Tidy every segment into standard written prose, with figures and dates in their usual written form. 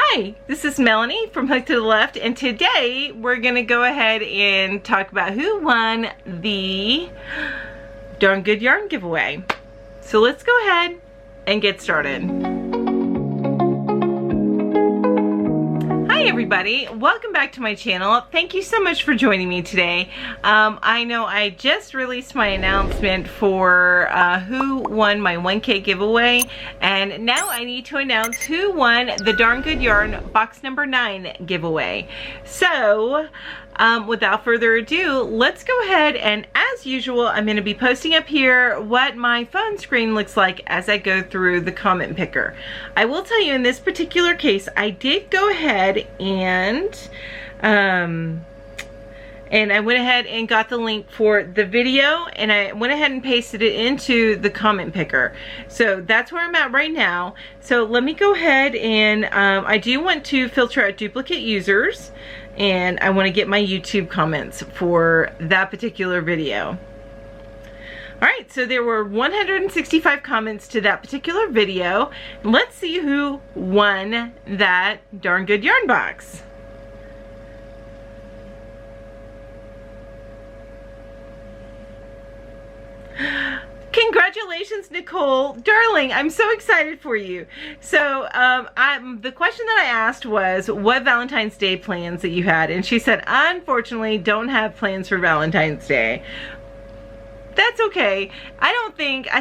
Hi, this is Melanie from Hook to the Left, and today we're going to go ahead and talk about who won the Darn Good Yarn giveaway. So let's go ahead and get started. Hi everybody, welcome back to my channel. Thank you so much for joining me today. I know I just released my announcement for who won my 1K giveaway, and now I need to announce who won the Darn Good Yarn box number 9 giveaway. So without further ado, let's go ahead, and as usual, I'm going to be posting up here what my phone screen looks like as I go through the comment picker. I will tell you, in this particular case, I did go ahead and I went ahead and got the link for the video, and I went ahead and pasted it into the comment picker. So that's where I'm at right now. So let me go ahead and I do want to filter out duplicate users, and I want to get my YouTube comments for that particular video. Alright, so there were 165 comments to that particular video. Let's see who won that Darn Good Yarn box. Congratulations, Nicole. Darling, I'm so excited for you. So the question that I asked was what Valentine's Day plans that you had, and she said, unfortunately, don't have plans for Valentine's Day. That's okay. I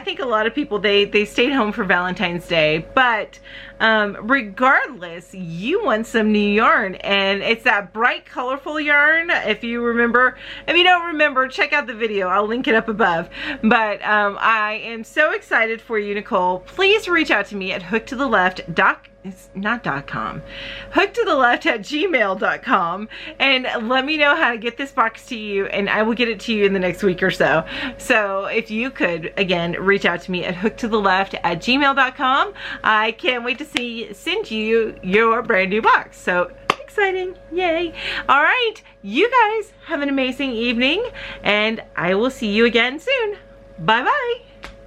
think a lot of people, they stayed home for Valentine's Day, but regardless, you won some new yarn, and it's that bright, colorful yarn. If you remember, if you don't remember, check out the video. I'll link it up above. But I am so excited for you, Nicole. Please reach out to me at hooktotheleft@gmail.com, and let me know how to get this box to you, and I will get it to you in the next week or so. So if you could, again, reach out to me at hooktotheleft@gmail.com. I can't wait to send you your brand new box. So exciting. Yay. All right, you guys have an amazing evening, and I will see you again soon. Bye bye.